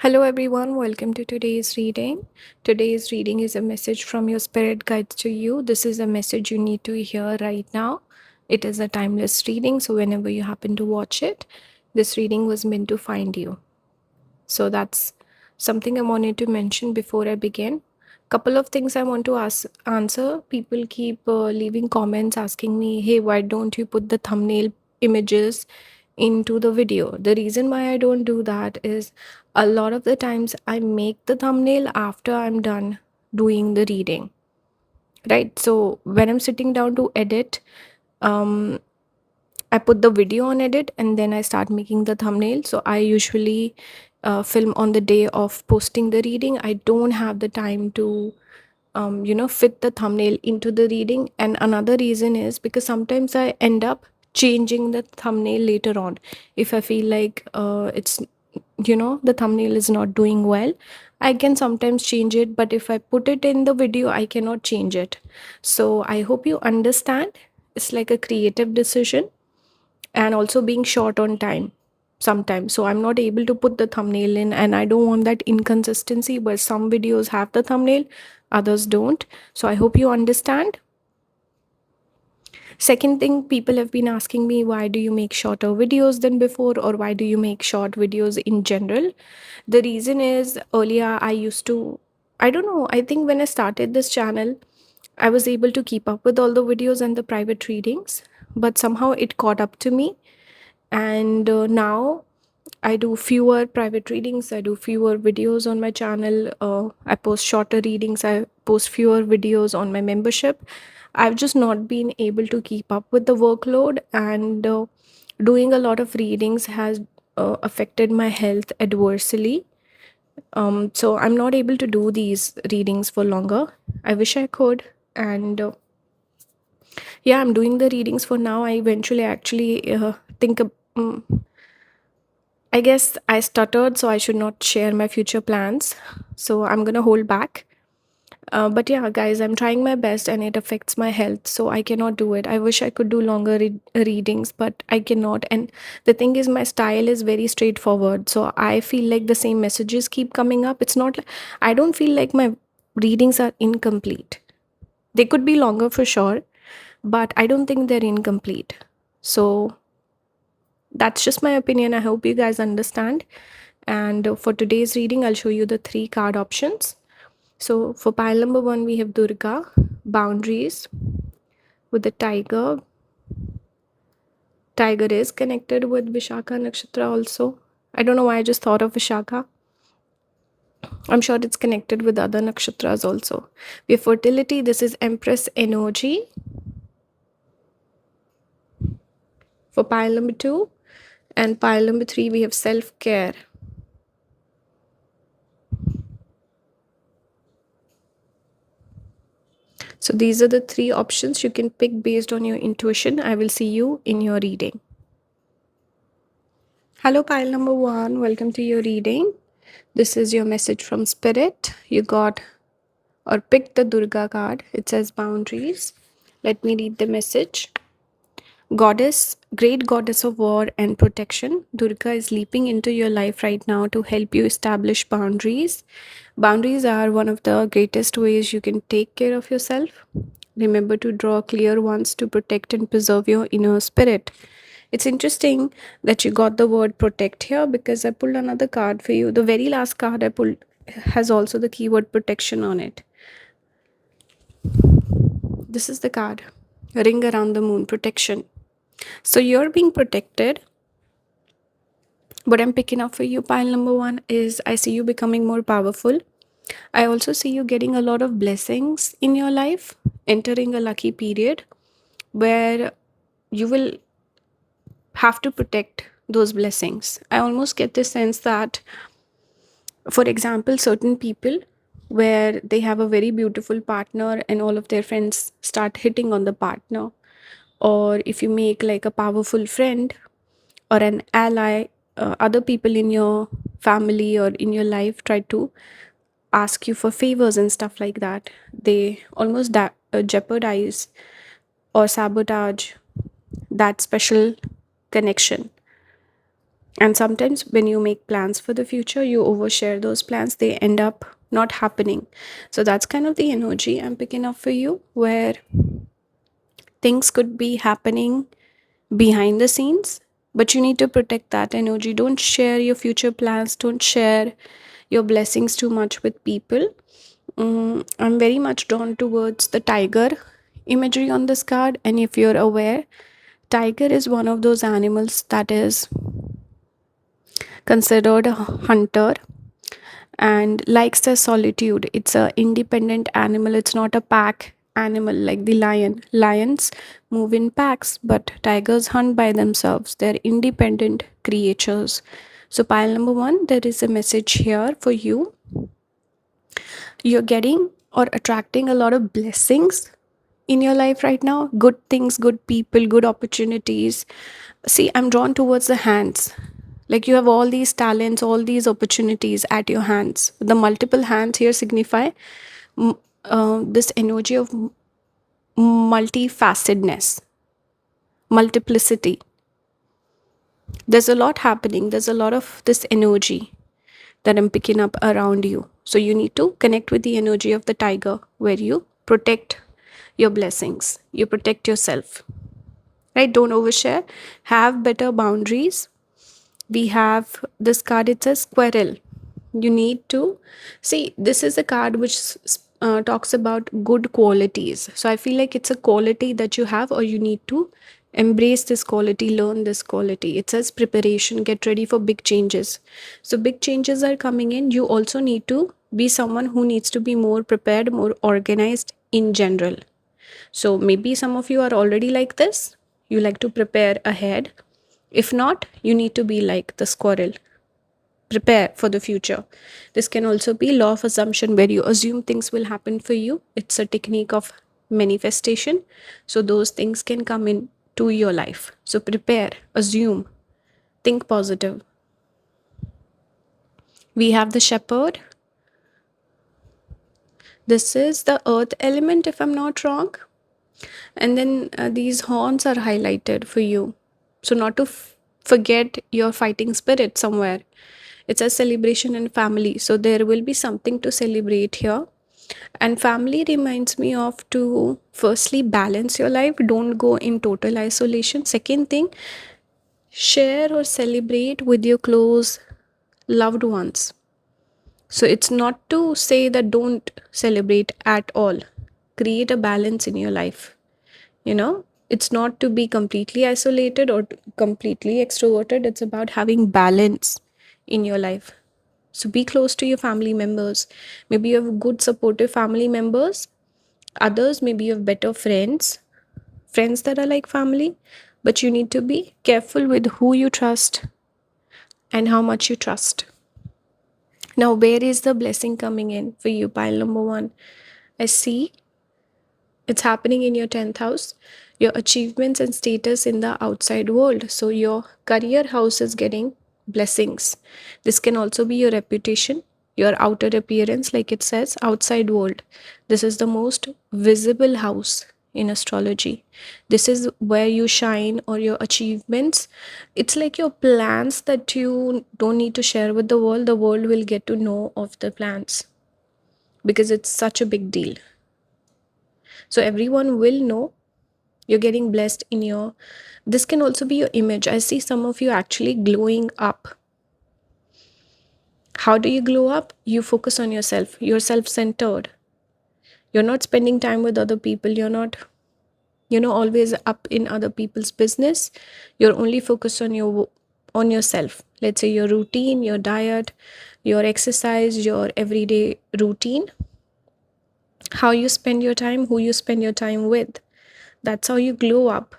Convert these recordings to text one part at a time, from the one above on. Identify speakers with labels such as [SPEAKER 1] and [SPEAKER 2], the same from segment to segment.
[SPEAKER 1] Hello, everyone. Welcome to today's reading. Today's reading is a message from your spirit guides to you. This is a message you need to hear right now. It is a timeless reading, so whenever you happen to watch it, this reading was meant to find you. So that's something I wanted to mention before I begin. Couple of things I want to answer. People keep leaving comments asking me, "Hey, why don't you put the thumbnail images into the video?" The reason why I don't do that is a lot of the times I make the thumbnail after I'm done doing the reading, right? So when I'm sitting down to edit, um, I put the video on edit and then I start making the thumbnail. So I usually film on the day of posting the reading. I don't have the time to fit the thumbnail into the reading. And another reason is because sometimes I end up changing the thumbnail later on if I feel like the thumbnail is not doing well. I can sometimes change it, but if I put it in the video I cannot change it. So I hope you understand. It's like a creative decision, and also being short on time sometimes, so I'm not able to put the thumbnail in, and I don't want that inconsistency where some videos have the thumbnail, others don't. So I hope you understand. Second thing, people have been asking me, why do you make shorter videos than before, or why do you make short videos in general? The reason is, earlier I used to, I don't know, I think when I started this channel I was able to keep up with all the videos and the private readings, but somehow it caught up to me. And now I do fewer private readings, I do fewer videos on my channel, I post shorter readings, I post fewer videos on my membership. I've just not been able to keep up with the workload, and doing a lot of readings has affected my health adversely. So I'm not able to do these readings for longer. I wish I could. And yeah, I'm doing the readings for now. I eventually actually think um, I guess I stuttered, so I should not share my future plans. So I'm gonna hold back. But yeah, guys, I'm trying my best and it affects my health, so I cannot do it. I wish I could do longer readings, but I cannot. And the thing is, my style is very straightforward, so I feel like the same messages keep coming up. It's not like I don't feel like my readings are incomplete. They could be longer for sure, but I don't think they're incomplete. So that's just my opinion. I hope you guys understand. And for today's reading, I'll show you the 3 card options. So for pile number 1, we have Durga, boundaries, with the tiger. Tiger is connected with Vishaka Nakshatra also. I don't know why I just thought of Vishaka. I'm sure it's connected with other nakshatras also. We have fertility. This is Empress energy. For pile number 2. And pile number 3, we have self-care. So these are the 3 options you can pick based on your intuition. I will see you in your reading. Hello, pile number 1. Welcome to your reading. This is your message from Spirit. You got or picked the Durga card. It says boundaries. Let me read the message. Goddess, great goddess of war and protection, Durga is leaping into your life right now to help you establish boundaries. Boundaries are one of the greatest ways you can take care of yourself. Remember to draw clear ones to protect and preserve your inner spirit. It's interesting that you got the word protect here, because I pulled another card for you. The very last card I pulled has also the keyword protection on it. This is the card, ring around the moon, protection. So you're being protected. What I'm picking up for you, pile number 1, is I see you becoming more powerful. I also see you getting a lot of blessings in your life, entering a lucky period where you will have to protect those blessings. I almost get the sense that, for example, certain people where they have a very beautiful partner and all of their friends start hitting on the partner, or if you make like a powerful friend or an ally, other people in your family or in your life try to ask you for favors and stuff like that. They almost jeopardize or sabotage that special connection. And sometimes when you make plans for the future, you overshare those plans, they end up not happening. So that's kind of the energy I'm picking up for you, where things could be happening behind the scenes, but you need to protect that energy. Don't share your future plans, don't share your blessings too much with people. I'm very much drawn towards the tiger imagery on this card. And if you're aware, tiger is one of those animals that is considered a hunter and likes the solitude. It's a independent animal. It's not a pack animal like the lion. Lions move in packs, but tigers hunt by themselves. They're independent creatures. So pile number 1, there is a message here for you. You're getting or attracting a lot of blessings in your life right now. Good things, good people, good opportunities. See, I'm drawn towards the hands. Like you have all these talents, all these opportunities at your hands. The multiple hands here signify this energy of multifacetedness, multiplicity. There's a lot happening, there's a lot of this energy that I'm picking up around you. So you need to connect with the energy of the tiger, where you protect your blessings, you protect yourself, right? Don't overshare, have better boundaries. We have this card, it says squirrel. You need to see, this is a card which talks about good qualities. So I feel like it's a quality that you have, or you need to embrace this quality, learn this quality. It says preparation, get ready for big changes. So big changes are coming in. You also need to be someone who needs to be more prepared, more organized in general. So maybe some of you are already like this, you like to prepare ahead. If not, you need to be like the squirrel, prepare for the future. This can also be law of assumption, where you assume things will happen for you. It's a technique of manifestation. So those things can come in to your life. So prepare, assume, think positive. We have the shepherd. This is the earth element, if I'm not wrong. And then these horns are highlighted for you. So not to forget your fighting spirit somewhere. It's a celebration and family. So there will be something to celebrate here. And family reminds me of to firstly balance your life. Don't go in total isolation. Second thing, share or celebrate with your close loved ones. So it's not to say that don't celebrate at all. Create a balance in your life. You know, it's not to be completely isolated or completely extroverted. It's about having balance in your life. So be close to your family members. Maybe you have good supportive family members. Others, maybe you have better friends, friends that are like family. But you need to be careful with who you trust and how much you trust. Now, where is the blessing coming in for you? Pile number 1. I see it's happening in your 10th house, your achievements and status in the outside world. So your career house is getting blessings. This can also be your reputation, your outer appearance, like it says outside world. This is the most visible house in astrology. This is where you shine, or your achievements. It's like your plans that you don't need to share with the world. The world will get to know of the plans because it's such a big deal. So everyone will know you're getting blessed in your, this can also be your image. I see some of you actually glowing up. How do you glow up? You focus on yourself. You're self-centered. You're not spending time with other people. You're not, always up in other people's business. You're only focused on yourself. Let's say your routine, your diet, your exercise, your everyday routine, how you spend your time, who you spend your time with. That's how you glow up.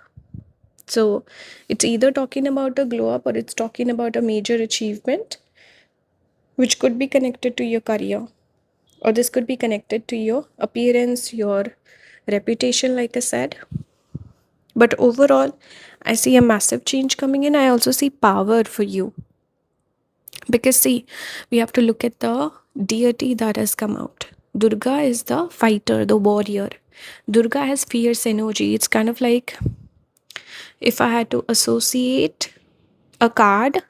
[SPEAKER 1] So it's either talking about a glow up, or it's talking about a major achievement, which could be connected to your career, or this could be connected to your appearance, your reputation, like I said. But overall, I see a massive change coming in. I also see power for you. Because, see, we have to look at the deity that has come out. Durga is the fighter, the warrior. Durga has fierce energy. It's kind of like, if I had to associate a card,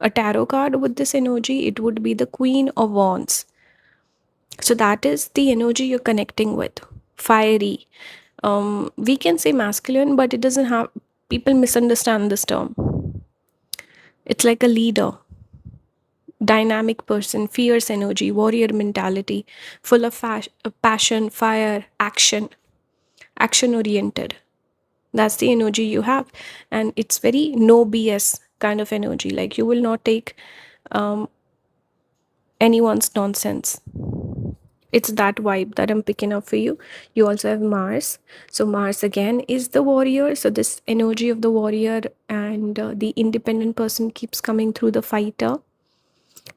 [SPEAKER 1] A tarot card with this energy, it would be the Queen of Wands. So that is the energy you're connecting with. Fiery. We can say masculine, but it doesn't have, people misunderstand this term. It's like a leader, dynamic person, fierce energy, warrior mentality, full of passion, fire, action oriented. That's the energy you have. And it's very no BS kind of energy. Like you will not take um, anyone's nonsense. It's that vibe that I'm picking up for you. You also have Mars. So Mars again is the warrior. So this energy of the warrior and the independent person keeps coming through the fighter.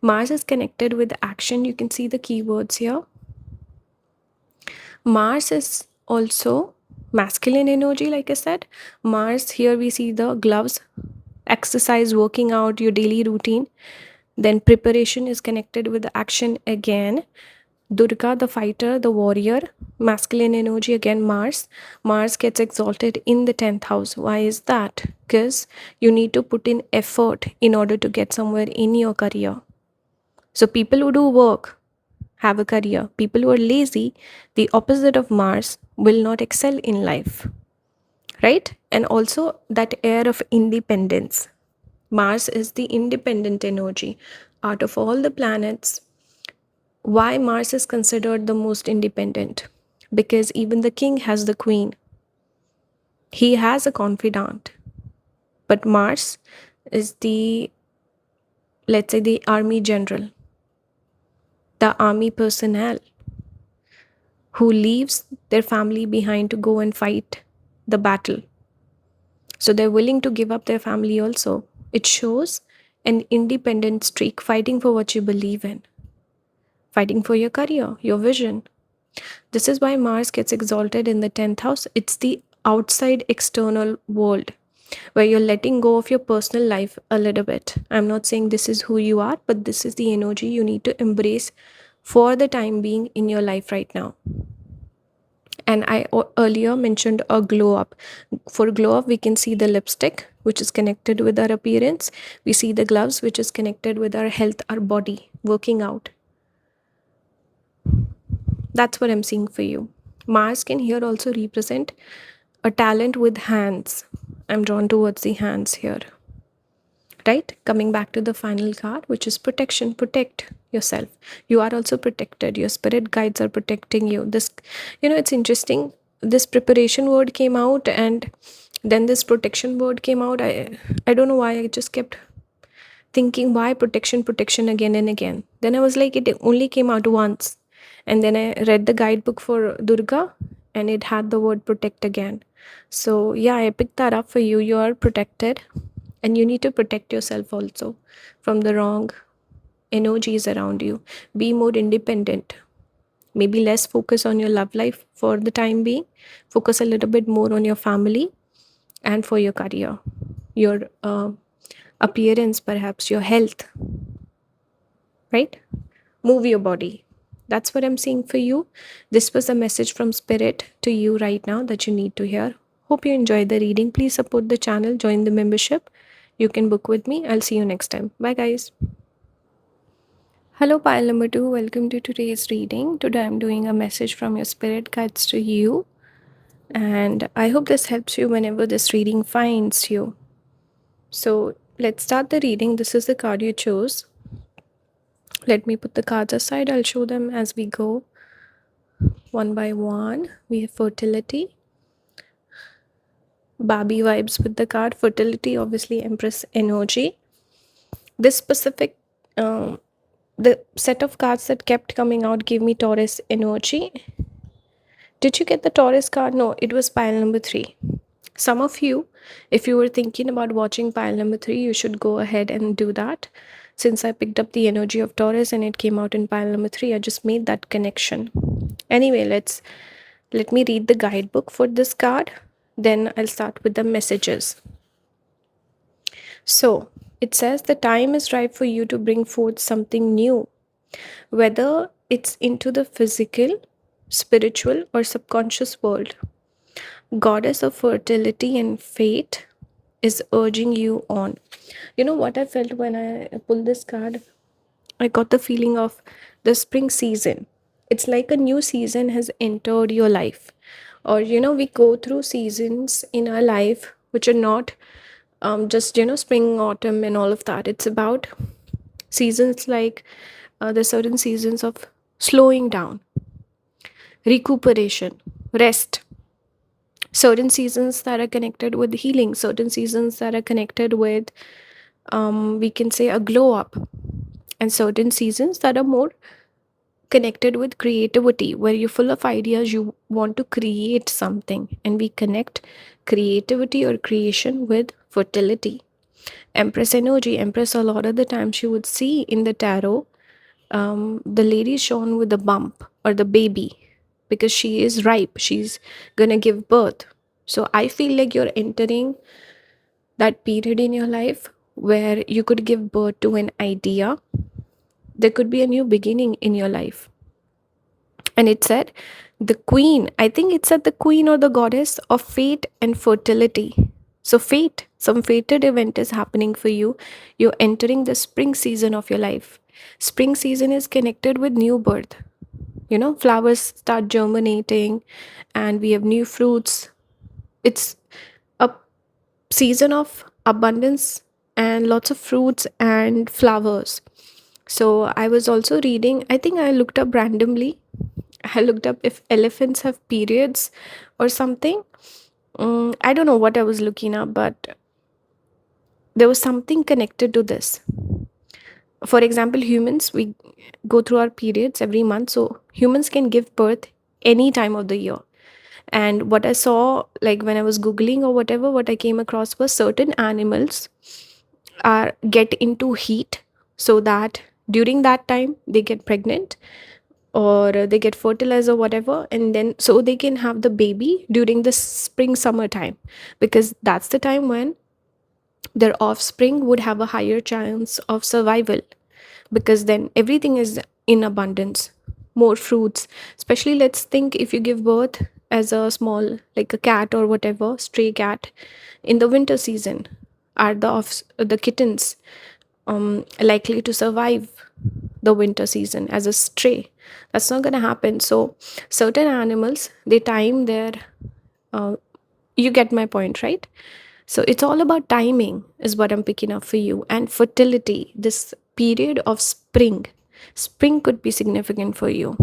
[SPEAKER 1] Mars is connected with action. You can see the keywords here. Mars is also masculine energy, like I said. Mars, here we see the gloves, exercise, working out, your daily routine. Then preparation is connected with the action again. Durga, the fighter, the warrior, masculine energy again, Mars. Mars gets exalted in the 10th house. Why is that? Because you need to put in effort in order to get somewhere in your career. So people who do work have a career. People who are lazy, the opposite of Mars, will not excel in life. Right? And also that air of independence. Mars is the independent energy. Out of all the planets, why Mars is considered the most independent? Because even the king has the queen. He has a confidant. But Mars is the, let's say, the army general, the army personnel who leaves their family behind to go and fight the battle. So they're willing to give up their family also. It shows an independent streak, fighting for what you believe in, fighting for your career, your vision. This is why Mars gets exalted in the 10th house. It's the outside external world where you're letting go of your personal life a little bit. I'm not saying this is who you are, but this is the energy you need to embrace for the time being in your life right now. And I earlier mentioned a glow up. For glow up, we can see the lipstick, which is connected with our appearance. We see the gloves, which is connected with our health, our body, working out. That's what I'm seeing for you. Mars can here also represent a talent with hands. I'm drawn towards the hands here. Right? Coming back to the final card, which is protection. Protect yourself. You are also protected. Your spirit guides are protecting you. This, it's interesting. This preparation word came out and then this protection word came out. I don't know why. I just kept thinking, why protection again and again. Then I was like, it only came out once. And then I read the guidebook for Durga and it had the word protect again. So yeah, I picked that up for you. You are protected. And you need to protect yourself also from the wrong energies around you. Be more independent. Maybe less focus on your love life for the time being. Focus a little bit more on your family and for your career, your appearance, perhaps your health. Right? Move your body. That's what I'm seeing for you. This was a message from Spirit to you right now that you need to hear. Hope you enjoyed the reading. Please support the channel, join the membership. You can book with me. I'll see you next time. Bye, guys. Hello, pile number 2. Welcome to today's reading. Today, I'm doing a message from your spirit guides to you. And I hope this helps you whenever this reading finds you. So, let's start the reading. This is the card you chose. Let me put the cards aside. I'll show them as we go. One by one. We have fertility. Barbie vibes with the card. Fertility, obviously, Empress energy. This specific the set of cards that kept coming out gave me Taurus energy. Did you get the Taurus card? No, it was pile number 3. Some of you, if you were thinking about watching pile number 3, you should go ahead and do that. Since I picked up the energy of Taurus and it came out in pile number 3, I just made that connection. Anyway, let me read the guidebook for this card. Then I'll start with the messages. So, it says the time is ripe for you to bring forth something new, whether it's into the physical, spiritual, or subconscious world. Goddess of fertility and fate, is urging you on. You know what I felt when I pulled this card? I got the feeling of the spring season. It's like a new season has entered your life. Or, we go through seasons in our life which are not just, spring, autumn, and all of that. It's about seasons like there's certain seasons of slowing down, recuperation, rest, certain seasons that are connected with healing, certain seasons that are connected with, we can say, a glow up, and certain seasons that are more connected with creativity, where you're full of ideas, you want to create something, and we connect creativity or creation with fertility. Empress energy, Empress, a lot of the times you would see in the tarot, the lady is shown with the bump or the baby because she is ripe, she's gonna give birth. So I feel like you're entering that period in your life where you could give birth to an idea. There could be a new beginning in your life. And it said the queen, I think it said the queen or the goddess of fate and fertility. So fate, some fated event is happening for you. You're entering the spring season of your life. Spring season is connected with new birth. Flowers start germinating and we have new fruits. It's a season of abundance and lots of fruits and flowers. So I was also reading, I think I looked up randomly. I looked up if elephants have periods or something. I don't know what I was looking up, but there was something connected to this. For example, humans, we go through our periods every month. So humans can give birth any time of the year. And what I saw, like when I was Googling or whatever, what I came across was certain animals are get into heat so that during that time they get pregnant or they get fertilized or whatever, and then so they can have the baby during the spring summer time, because that's the time when their offspring would have a higher chance of survival, because then everything is in abundance, more fruits. Especially, let's think, if you give birth as a small, like a cat or whatever, stray cat, in the winter season, are the kittens likely to survive the winter season as a stray? That's not going to happen. So certain animals, they time their uh, you get my point, right? So it's all about timing is what I'm picking up for you. And fertility, this period of spring could be significant for you,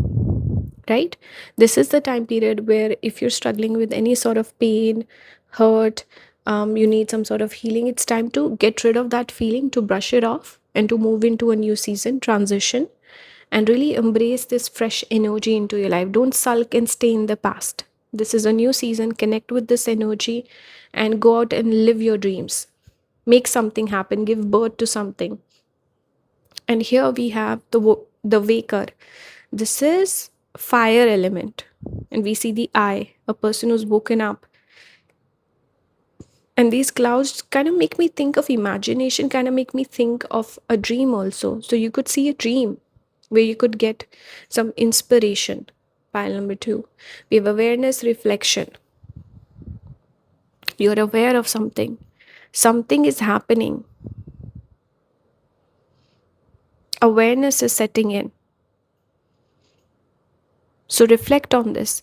[SPEAKER 1] right? This is the time period where if you're struggling with any sort of pain, hurt, you need some sort of healing, it's time to get rid of that feeling, to brush it off, and to move into a new season, transition, and really embrace this fresh energy into your life. Don't sulk and stay in the past. This is a new season. Connect with this energy and go out and live your dreams. Make something happen, give birth to something. And here we have the waker. This is fire element. And we see the eye, a person who's woken up. And these clouds kind of make me think of imagination, kind of make me think of a dream also. So you could see a dream where you could get some inspiration. Pile number 2. We have awareness, reflection. You're aware of something. Something is happening. Awareness is setting in. So reflect on this.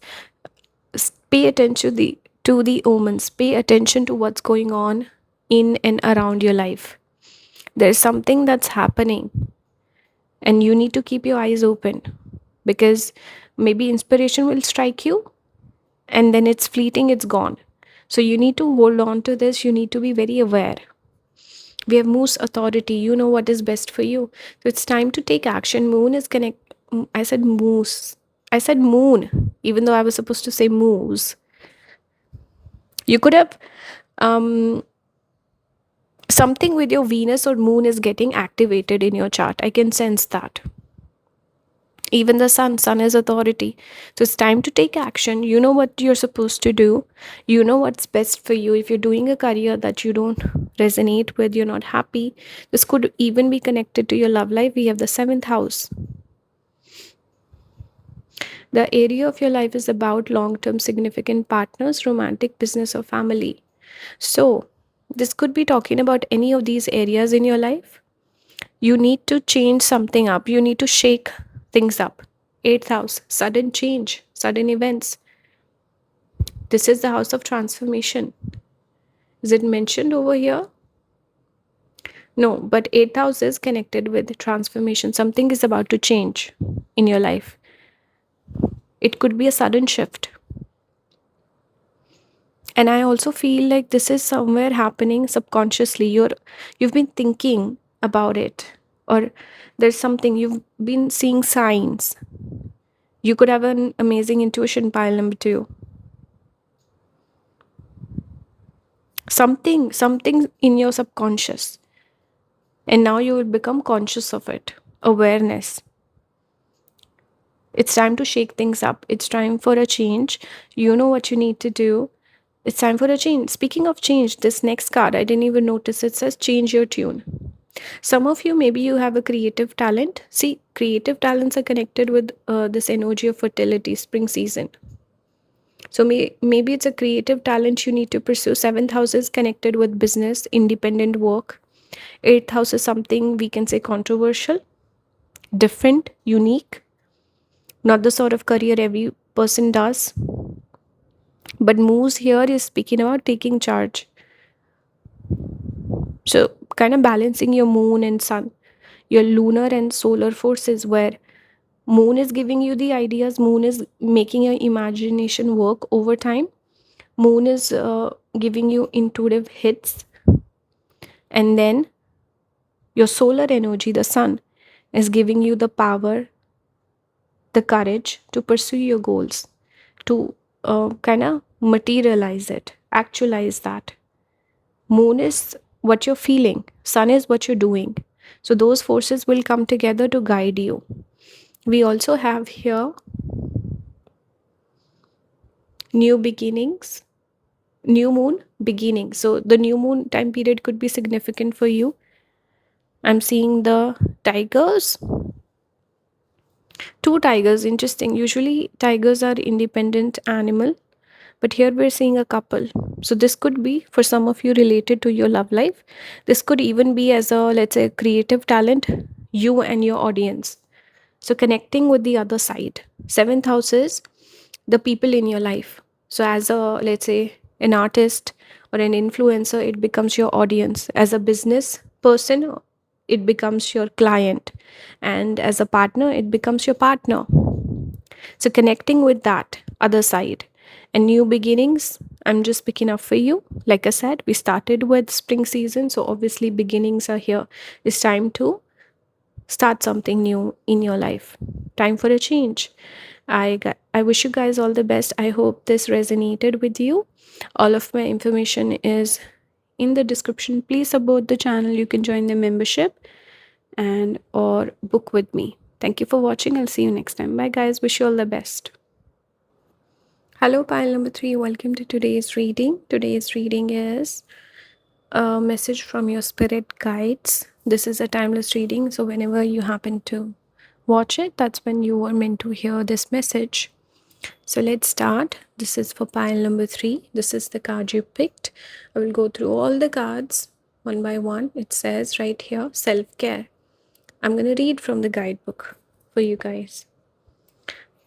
[SPEAKER 1] Pay attention to the omens. Pay attention to what's going on in and around your life. There's something that's happening, and you need to keep your eyes open, because maybe inspiration will strike you and then it's fleeting, it's gone. So you need to hold on to this. You need to be very aware. We have moose authority. You know what is best for you. So it's time to take action. Moon is connect. I said moose. I said moon, even though I was supposed to say moose. You could have something with your Venus or moon is getting activated in your chart. I can sense that. Even the sun is authority. So it's time to take action. You know what you're supposed to do. You know what's best for you. If you're doing a career that you don't resonate with, you're not happy, this could even be connected to your love life. We have the 7th house. The area of your life is about long-term significant partners, romantic, business, or family. So This could be talking about any of these areas in your life. You need to change something up. You need to shake things up. Eighth house, sudden change, sudden events. This is the house of transformation. Is it mentioned over here? No, but eighth house is connected with transformation. Something is about to change in your life. It could be a sudden shift. And I also feel like this is somewhere happening subconsciously. You've been thinking about it, or there's something you've been seeing signs. You could have an amazing intuition, pile number 2. Something in your subconscious. And now you will become conscious of it. Awareness. It's time to shake things up. It's time for a change. You know what you need to do. It's time for a change. Speaking of change, this next card, I didn't even notice it says change your tune. Some of you, maybe you have a creative talent. See, creative talents are connected with this energy of fertility, spring season. So maybe it's a creative talent you need to pursue. Seventh house is connected with business, independent work. Eighth house is something we can say controversial, different, unique, not the sort of career every person does. But moves here is speaking about taking charge. So kind of balancing your moon and sun, your lunar and solar forces, where moon is giving you the ideas, moon is making your imagination work over time, moon is giving you intuitive hits, and then your solar energy, the sun, is giving you the power, the courage to pursue your goals, to kind of materialize it, actualize that. Moon is what you're feeling, sun is what you're doing. So those forces will come together to guide you. We also have here new beginnings, new moon beginning. So the new moon time period could be significant for you. I'm seeing the tigers. Two tigers, interesting. Usually tigers are independent animal, but here we're seeing a couple. So this could be for some of you related to your love life. This could even be as a, let's say, creative talent, you and your audience. So connecting with the other side. Seventh house is the people in your life. So as a, let's say, an artist or an influencer, it becomes your audience. As a business person, it becomes your client. And as a partner, it becomes your partner. So connecting with that other side and new beginnings, I'm just picking up for you. Like I said, we started with spring season, so obviously beginnings are here. It's time to start something new in your life. Time for a change. I wish you guys all the best. I hope this resonated with you. All of my information is in the description. Please support the channel. You can join the membership and or book with me. Thank you for watching. I'll see you next time. Bye guys. Wish you all the best. Hello, pile number 3. Welcome to today's reading. Today's reading is a message from your spirit guides. This is a timeless reading, so whenever you happen to watch it, that's when you are meant to hear this message. So let's start. This is for pile number 3. This is the card you picked. I will go through all the cards one by one. It says right here, self-care. I'm going to read from the guidebook for you guys.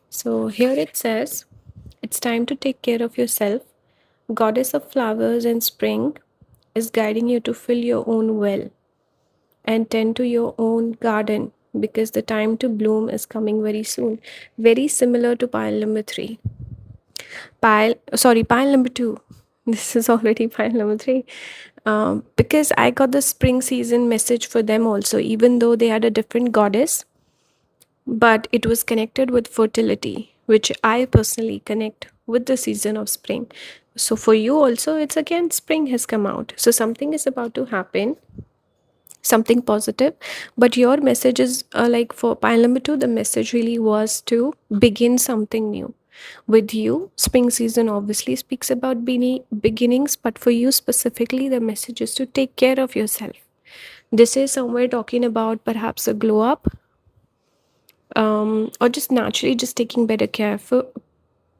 [SPEAKER 1] So here it says, it's time to take care of yourself. Goddess of flowers and spring is guiding you to fill your own well and tend to your own garden, because the time to bloom is coming very soon. Very similar to pile number 3. Pile number 2. This is already pile number 3. Because I got the spring season message for them also, even though they had a different goddess, but it was connected with fertility, which I personally connect with the season of spring. So for you also, it's again spring has come out. So something is about to happen, something positive. But your message is like for pile number 2, the message really was to begin something new. With you, spring season obviously speaks about beginnings, but for you specifically, the message is to take care of yourself. This is somewhere talking about perhaps a glow up, or just naturally just taking better care for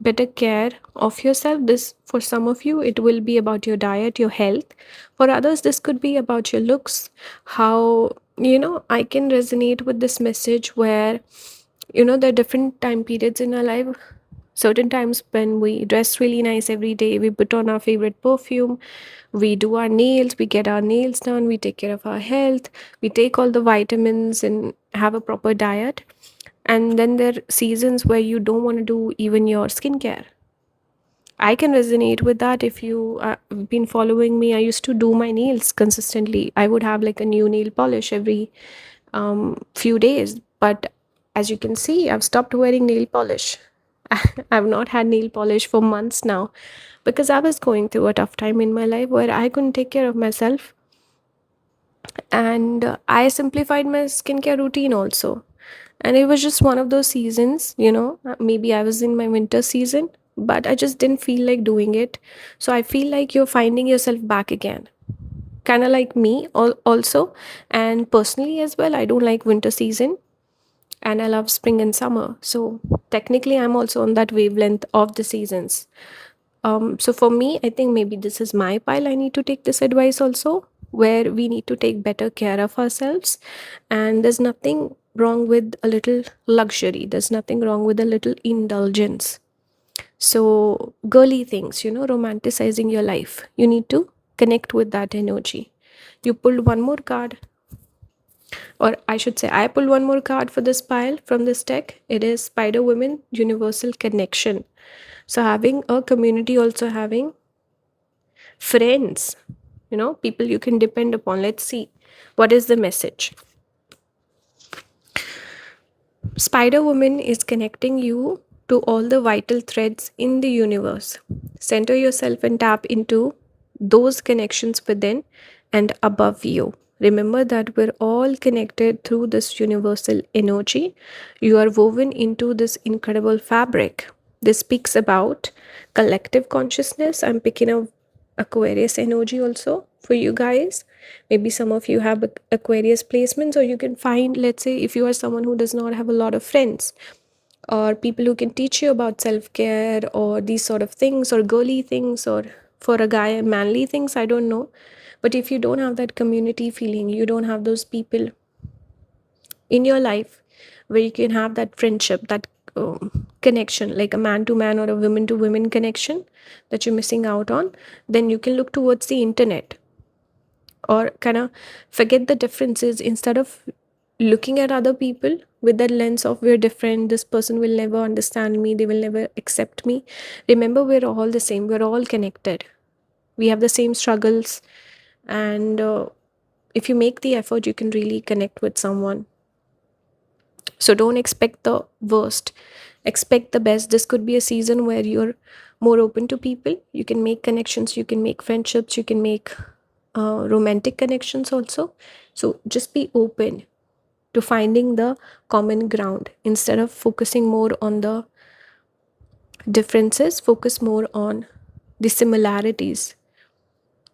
[SPEAKER 1] better care of yourself. This, for some of you, it will be about your diet, your health. For others, this could be about your looks. How, I can resonate with this message where, there are different time periods in our life. Certain times when we dress really nice every day, we put on our favorite perfume, we do our nails, we get our nails done, we take care of our health, we take all the vitamins and have a proper diet. And then there are seasons where you don't want to do even your skincare. I can resonate with that. If you have been following me, I used to do my nails consistently. I would have like a new nail polish every few days. But as you can see, I've stopped wearing nail polish. I've not had nail polish for months now because I was going through a tough time in my life where I couldn't take care of myself. And I simplified my skincare routine also. And it was just one of those seasons, maybe I was in my winter season, but I just didn't feel like doing it. So I feel like you're finding yourself back again, kind of like me also. And personally as well, I don't like winter season and I love spring and summer. So technically, I'm also on that wavelength of the seasons. So for me, I think maybe this is my pile. I need to take this advice also, where we need to take better care of ourselves. And there's nothing wrong with a little luxury, there's nothing wrong with a little indulgence. So, girly things, romanticizing your life, you need to connect with that energy. You pulled one more card, or I should say, I pulled one more card for this pile from this deck. It is Spider Woman Universal Connection. So, having a community, also having friends, people you can depend upon. Let's see what is the message. Spider Woman is connecting you to all the vital threads in the universe. Center yourself and tap into those connections within and above you. Remember that we're all connected through this universal energy. You are woven into this incredible fabric. This speaks about collective consciousness. I'm picking up Aquarius energy also for you guys. Maybe some of you have Aquarius placements, or you can find, let's say, if you are someone who does not have a lot of friends or people who can teach you about self care or these sort of things, or girly things, or for a guy, manly things, I don't know. But if you don't have that community feeling, you don't have those people in your life where you can have that friendship, that connection, like a man to man or a women to women connection that you're missing out on, then you can look towards the internet, or kind of forget the differences. Instead of looking at other people with that lens of we're different, this person will never understand me, they will never accept me, remember we're all the same, we're all connected, we have the same struggles. And if you make the effort, you can really connect with someone. So don't expect the worst, expect the best. This could be a season where you're more open to people, you can make connections, you can make friendships, you can make romantic connections also. So just be open to finding the common ground. Instead of focusing more on the differences, focus more on the similarities.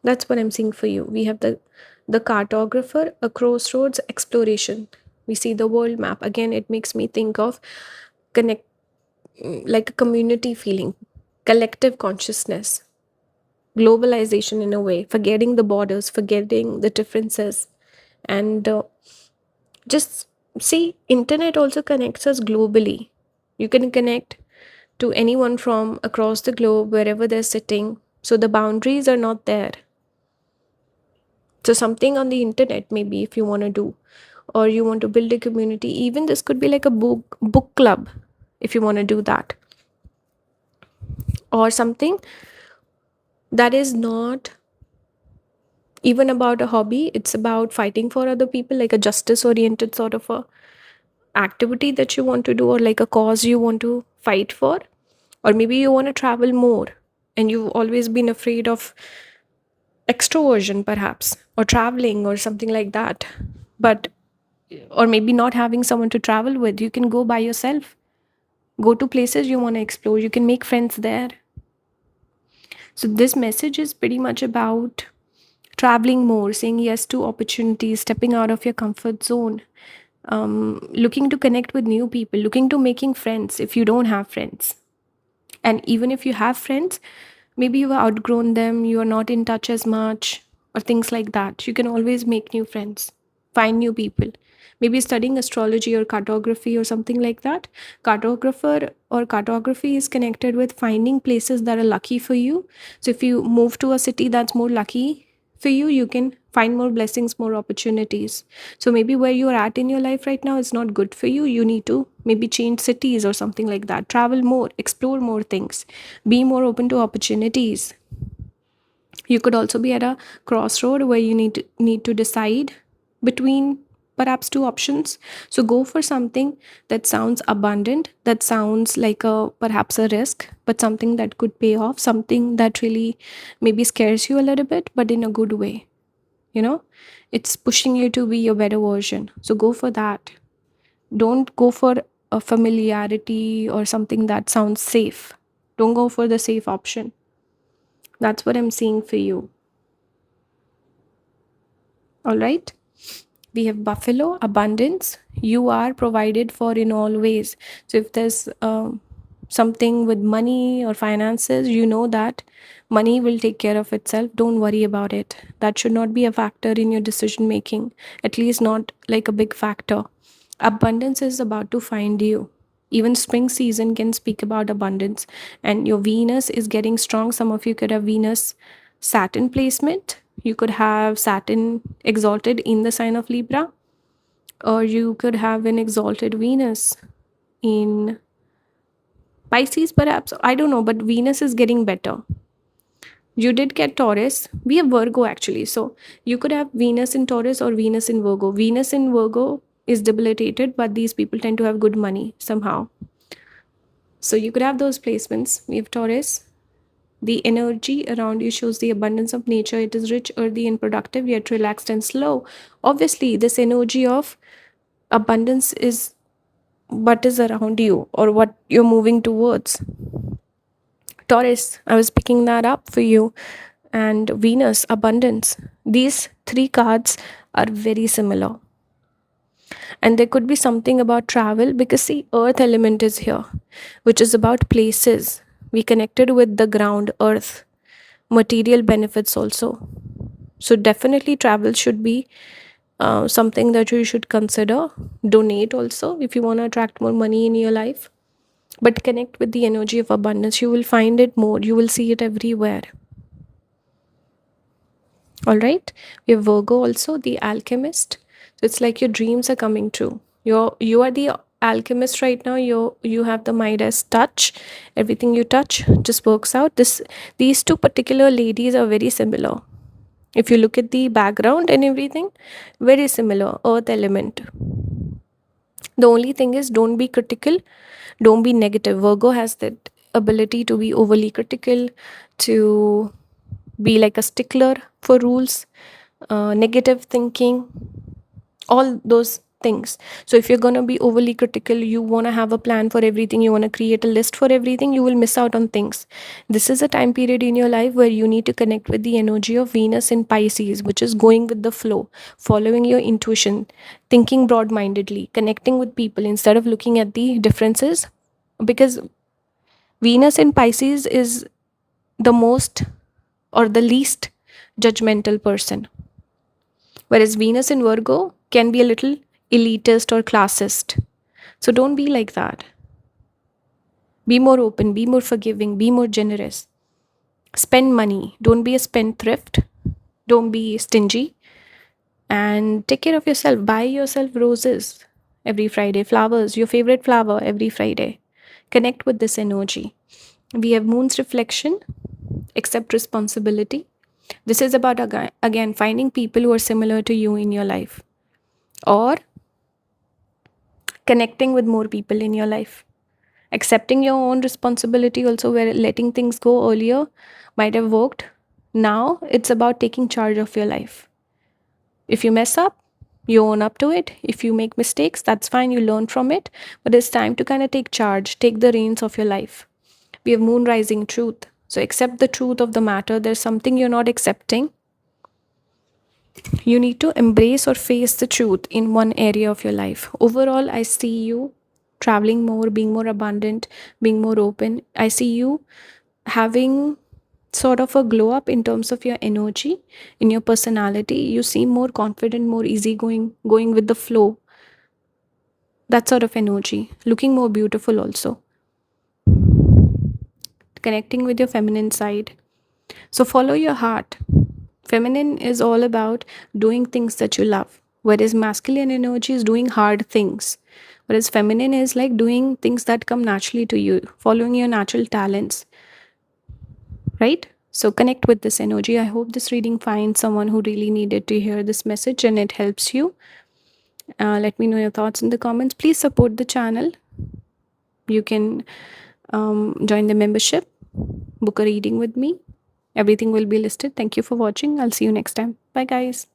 [SPEAKER 1] That's what I'm seeing for you. We have the cartographer, a crossroads exploration. We see the world map. Again, it makes me think of connect, like a community feeling, collective consciousness, globalization in a way, forgetting the borders, forgetting the differences. And just see, internet also connects us globally. You can connect to anyone from across the globe, wherever they're sitting. So the boundaries are not there. So something on the internet, maybe, if you want to do, or you want to build a community, even this could be like a book club, if you want to do that, or something that is not even about a hobby. It's about fighting for other people, like a justice oriented sort of a activity that you want to do, or like a cause you want to fight for. Or maybe you want to travel more and you've always been afraid of extroversion, perhaps, or traveling or something like that. But, or maybe not having someone to travel with, you can go by yourself, go to places you want to explore, you can make friends there. So this message is pretty much about traveling more, saying yes to opportunities, stepping out of your comfort zone, looking to connect with new people, looking to making friends if you don't have friends. And even if you have friends, maybe you've outgrown them, you are not in touch as much, or things like that. You can always make new friends, find new people. Maybe studying astrology or cartography or something like that. Cartographer or cartography is connected with finding places that are lucky for you. So if you move to a city that's more lucky for you, you can find more blessings, more opportunities. So maybe where you are at in your life right now is not good for you. You need to maybe change cities or something like that. Travel more, explore more things, be more open to opportunities. You could also be at a crossroad where you need to decide between perhaps two options. So go for something that sounds abundant, that sounds like a perhaps a risk, but something that could pay off, something that really maybe scares you a little bit, but in a good way. you know it's pushing you to be a better version, so go for that. Don't go for a familiarity or something that sounds safe. Don't go for the safe option. That's what I'm seeing for you. All right. We have buffalo, abundance. You are provided for in all ways. So if there's something with money or finances, you know that money will take care of itself. Don't worry about it. That should not be a factor in your decision making, at least not like a big factor. Abundance is about to find you. Even spring season can speak about abundance, and your Venus is getting strong. Some of you could have Venus Saturn placement. You could have Saturn exalted in the sign of Libra, or you could have an exalted Venus in Pisces, perhaps. I don't know, but Venus is getting better. You did get Taurus. We have Virgo actually. So you could have Venus in Taurus or Venus in Virgo. Venus in Virgo is debilitated, but these people tend to have good money somehow. So you could have those placements. We have Taurus. The energy around you shows the abundance of nature. It is rich, earthy, and productive, yet relaxed and slow. Obviously, this energy of abundance is what is around you or what you're moving towards. Taurus, I was picking that up for you. And Venus, abundance. These three cards are very similar. And there could be something about travel because, see, earth element is here, which is about places. We connected with the ground, earth, material benefits also. So, definitely, travel should be something that you should consider. Donate also if you want to attract more money in your life. But connect with the energy of abundance. You will find it more, you will see it everywhere. All right. We have Virgo also, the alchemist. So it's like your dreams are coming true. You are the alchemist right now. You have the Midas touch. Everything you touch just works out. These two particular ladies are very similar. If you look at the background and everything, very similar. Earth element. The only thing is, don't be critical, don't be negative. Virgo has that ability to be overly critical, to be like a stickler for rules, negative thinking, all those things. So if you're going to be overly critical, you want to have a plan for everything, you want to create a list for everything, you will miss out on things. This is a time period in your life where you need to connect with the energy of Venus in Pisces, which is going with the flow, following your intuition, thinking broad mindedly, connecting with people instead of looking at the differences. Because Venus in Pisces is the most or the least judgmental person, whereas Venus in Virgo can be a little elitist or classist. So don't be like that. Be more open, be more forgiving, be more generous. Spend money. Don't be a spendthrift. Don't be stingy. And take care of yourself. Buy yourself roses every Friday, flowers, your favorite flower every Friday. Connect with this energy. We have Moon's reflection. Accept responsibility. This is about, again, finding people who are similar to you in your life, or connecting with more people in your life. Accepting your own responsibility also, where letting things go earlier might have worked. Now it's about taking charge of your life. If you mess up, you own up to it. If you make mistakes, that's fine, you learn from it. But it's time to kind of take charge, take the reins of your life. We have Moon rising truth. So accept the truth of the matter. There's something you're not accepting. You need to embrace or face the truth in one area of your life. Overall, I see you traveling more, being more abundant, being more open. I see you having sort of a glow up in terms of your energy, in your personality. You seem more confident, more easygoing, going with the flow. That sort of energy. Looking more beautiful also. Connecting with your feminine side. So follow your heart. Feminine is all about doing things that you love, whereas masculine energy is doing hard things. Whereas feminine is like doing things that come naturally to you, following your natural talents, right? So connect with this energy. I hope this reading finds someone who really needed to hear this message and it helps you. Let me know your thoughts in the comments. Please support the channel. You can join the membership, book a reading with me. Everything will be listed. Thank you for watching. I'll see you next time. Bye, guys.